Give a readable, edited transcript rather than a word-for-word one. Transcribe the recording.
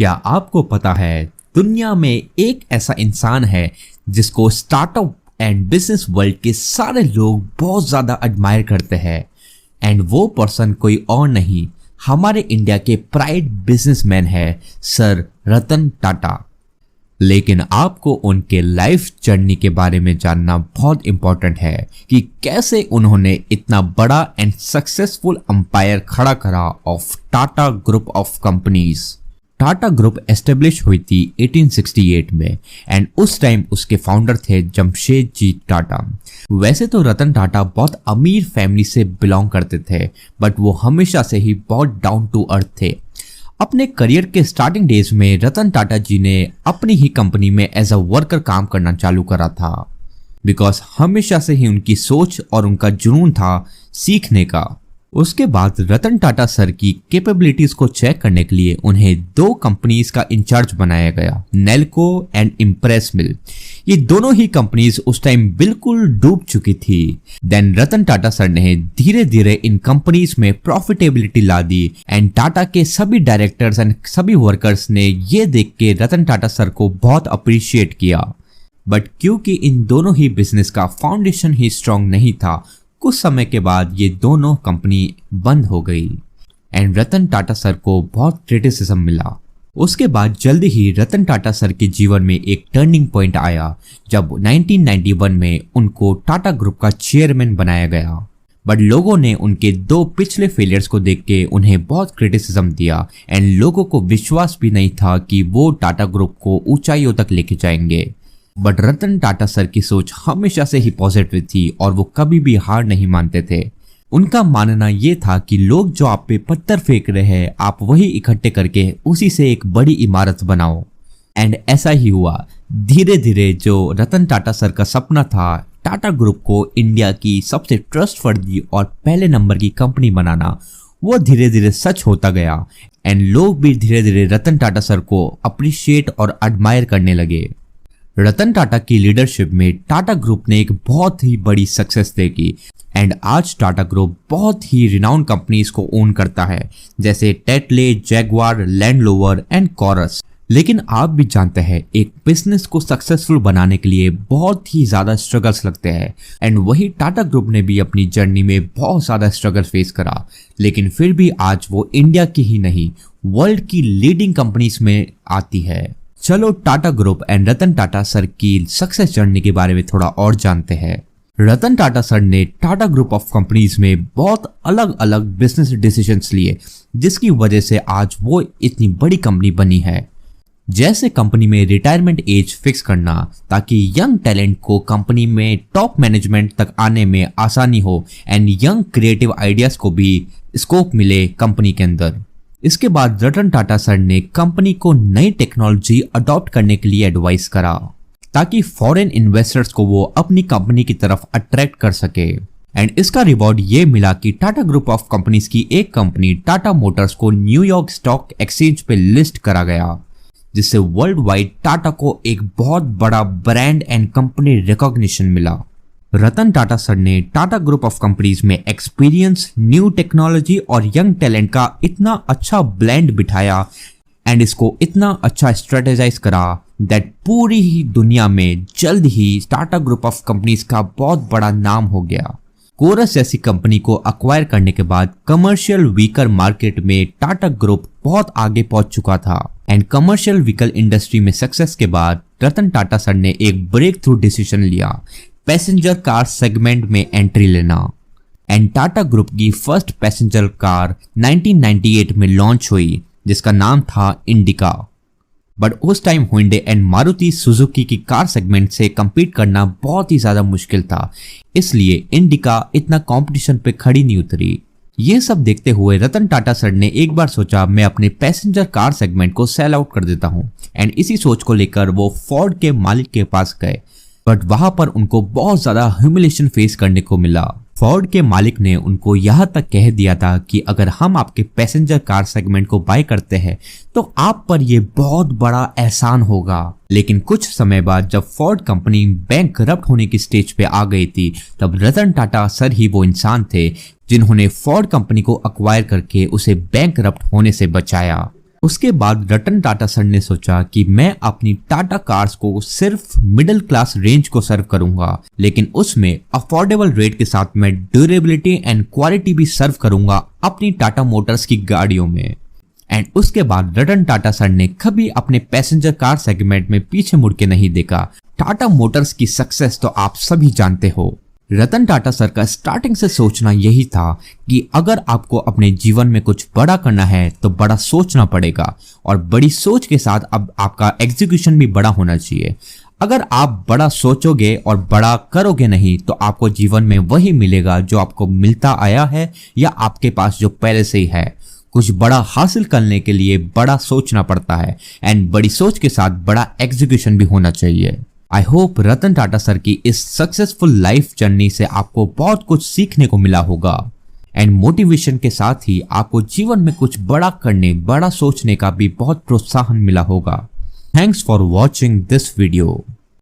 क्या आपको पता है दुनिया में एक ऐसा इंसान है जिसको स्टार्टअप एंड बिजनेस वर्ल्ड के सारे लोग बहुत ज्यादा एडमायर करते हैं एंड वो पर्सन कोई और नहीं हमारे इंडिया के प्राइड बिजनेसमैन है सर रतन टाटा। लेकिन आपको उनके लाइफ जर्नी के बारे में जानना बहुत इंपॉर्टेंट है कि कैसे उन्होंने इतना बड़ा एंड सक्सेसफुल एम्पायर खड़ा करा of Tata group of companies. Tata group establish हुई थी 1868 में एंड उस टाइम उसके फाउंडर थे जमशेदजी टाटा। वैसे तो रतन टाटा बहुत अमीर फैमिली से बिलोंग करते थे बट वो हमेशा से ही बहुत डाउन टू अर्थ थे। अपने करियर के स्टार्टिंग डेज में रतन टाटा जी ने अपनी ही कंपनी में एज अ वर्कर काम करना चालू करा था बिकॉज हमेशा से ही उनकी सोच और उनका जुनून था सीखने का। उसके बाद रतन टाटा सर की कैपेबिलिटीज को चेक करने के लिए उन्हें दो कंपनीज का इंचार्ज बनाया गया, नेल्को एंड इम्प्रेस मिल। ये दोनों ही कंपनीज उस टाइम बिल्कुल डूब चुकी थी। देन रतन टाटा सर ने धीरे धीरे इन कंपनीज में प्रॉफिटेबिलिटी ला दी एंड टाटा के सभी डायरेक्टर्स एंड सभी वर्कर्स ने ये देख के रतन टाटा सर को बहुत अप्रिशिएट किया। बट क्योंकि इन दोनों ही बिजनेस का फाउंडेशन ही स्ट्रांग नहीं था, कुछ समय के बाद ये दोनों कंपनी बंद हो गई एंड रतन टाटा सर को बहुत क्रिटिसिज्म मिला। उसके बाद जल्दी ही रतन टाटा सर के जीवन में एक टर्निंग पॉइंट आया जब 1991 में उनको टाटा ग्रुप का चेयरमैन बनाया गया। बट लोगों ने उनके दो पिछले फेलियर्स को देख के उन्हें बहुत क्रिटिसिज्म दिया एंड लोगों को विश्वास भी नहीं था कि वो टाटा ग्रुप को ऊंचाइयों तक लेके जाएंगे। बट रतन टाटा सर की सोच हमेशा से ही पॉजिटिव थी और वो कभी भी हार नहीं मानते थे। उनका मानना ये था कि लोग जो आप पे पत्थर फेंक रहे हैं आप वही इकट्ठे करके उसी से एक बड़ी इमारत बनाओ। एंड ऐसा ही हुआ। धीरे धीरे जो रतन टाटा सर का सपना था टाटा ग्रुप को इंडिया की सबसे ट्रस्टवर्दी और पहले नंबर की कंपनी बनाना, वो धीरे धीरे सच होता गया एंड लोग भी धीरे धीरे रतन टाटा सर को अप्रिशिएट और एडमायर करने लगे। रतन टाटा की लीडरशिप में टाटा ग्रुप ने एक बहुत ही बड़ी सक्सेस देखी एंड आज टाटा ग्रुप बहुत ही रिनाउंड कंपनीज को ओन करता है जैसे Tetley, Jaguar, Land Rover and Corus. लेकिन आप भी जानते हैं एक बिजनेस को सक्सेसफुल बनाने के लिए बहुत ही ज्यादा स्ट्रगल्स लगते हैं एंड वही टाटा ग्रुप ने भी अपनी जर्नी में बहुत ज्यादा स्ट्रगल फेस करा। लेकिन फिर भी आज वो इंडिया की ही नहीं वर्ल्ड की लीडिंग कंपनीज में आती है। चलो Tata group and Ratan Tata sir की सक्सेस जर्नी के बारे में थोड़ा और जानते हैं। रतन टाटा सर ने टाटा ग्रुप ऑफ कंपनीज में बहुत अलग अलग बिजनेस डिसीजंस लिए जिसकी वजह से आज वो इतनी बड़ी कंपनी बनी है। जैसे कंपनी में रिटायरमेंट एज फिक्स करना ताकि यंग टैलेंट को कंपनी में टॉप मैनेजमेंट तक आने में आसानी हो एंड यंग क्रिएटिव आइडियाज को भी स्कोप मिले कंपनी के अंदर। इसके बाद रतन टाटा सर ने कंपनी को नई टेक्नोलॉजी अडॉप्ट करने के लिए एडवाइस करा ताकि फॉरेन इन्वेस्टर्स को वो अपनी कंपनी की तरफ अट्रैक्ट कर सके एंड इसका रिवॉर्ड ये मिला कि टाटा ग्रुप ऑफ कंपनीज की एक कंपनी टाटा मोटर्स को न्यूयॉर्क स्टॉक एक्सचेंज पे लिस्ट करा गया जिससे वर्ल्ड वाइड टाटा को एक बहुत बड़ा ब्रांड एंड कंपनी रिकॉग्निशन मिला। रतन टाटा सर ने टाटा ग्रुप ऑफ कंपनीज में एक्सपीरियंस, न्यू टेक्नोलॉजी और यंग टैलेंट का इतना अच्छा ब्लेंड बिठाया एंड इसको इतना अच्छा स्ट्रेटेजाइज करा दैट पूरी ही दुनिया में जल्द ही टाटा ग्रुप ऑफ कंपनीज का बहुत बड़ा नाम हो गया। कोरस जैसी कंपनी को अक्वायर करने के बाद कमर्शियल व्हीकल मार्केट में टाटा ग्रुप बहुत आगे पहुंच चुका था एंड कमर्शियल व्हीकल इंडस्ट्री में सक्सेस के बाद रतन टाटा सर ने एक ब्रेक थ्रू डिसीजन लिया पैसेंजर कार सेगमेंट में एंट्री लेना एंड टाटा ग्रुप की फर्स्ट पैसेंजर कार 1998 में लॉन्च हुई जिसका नाम था इंडिका। बट उस time Hyundai and Maruti Suzuki की कार सेगमेंट से कंपीट करना बहुत ही ज्यादा मुश्किल था, इसलिए इंडिका इतना कंपटीशन पे खड़ी नहीं उतरी। ये सब देखते हुए रतन टाटा सर ने एक बार सोचा मैं अपने पैसेंजर कार सेगमेंट को सेल आउट कर देता हूँ एंड इसी सोच को लेकर वो फोर्ड के मालिक के पास गए बट वहां पर उनको बहुत ज्यादा ह्यूमिलेशन फेस करने को मिला। फोर्ड के मालिक ने उनको यहाँ तक कह दिया था कि अगर हम आपके पैसेंजर कार सेगमेंट को बाय करते हैं तो आप पर ये बहुत बड़ा एहसान होगा। लेकिन कुछ समय बाद जब फोर्ड कंपनी बैंकरप्ट होने की स्टेज पे आ गई थी तब रतन टाटा सर ही वो इंसान थे जिन्होंने फोर्ड कंपनी को अक्वायर करके उसे बैंकरप्ट होने से बचाया। उसके बाद रतन टाटा सर ने सोचा कि मैं अपनी टाटा कार्स को सिर्फ मिडिल क्लास रेंज को सर्व करूंगा, लेकिन उसमें अफोर्डेबल रेट के साथ मैं ड्यूरेबिलिटी एंड क्वालिटी भी सर्व करूंगा अपनी टाटा मोटर्स की गाड़ियों में। एंड उसके बाद रतन टाटा सर ने कभी अपने पैसेंजर कार सेगमेंट में पीछे मुड़ के नहीं देखा। टाटा मोटर्स की सक्सेस तो आप सभी जानते हो। रतन टाटा सर का स्टार्टिंग से सोचना यही था कि अगर आपको अपने जीवन में कुछ बड़ा करना है तो बड़ा सोचना पड़ेगा, और बड़ी सोच के साथ अब आपका एग्जीक्यूशन भी बड़ा होना चाहिए। अगर आप बड़ा सोचोगे और बड़ा करोगे नहीं तो आपको जीवन में वही मिलेगा जो आपको मिलता आया है या आपके पास जो पहले से ही है। कुछ बड़ा हासिल करने के लिए बड़ा सोचना पड़ता है, एंड बड़ी सोच के साथ बड़ा एग्जीक्यूशन भी होना चाहिए। I hope Ratan Tata sir की इस सक्सेसफुल लाइफ जर्नी से आपको बहुत कुछ सीखने को मिला होगा, एंड मोटिवेशन के साथ ही आपको जीवन में कुछ बड़ा करने, बड़ा सोचने का भी बहुत प्रोत्साहन मिला होगा। Thanks for watching this video.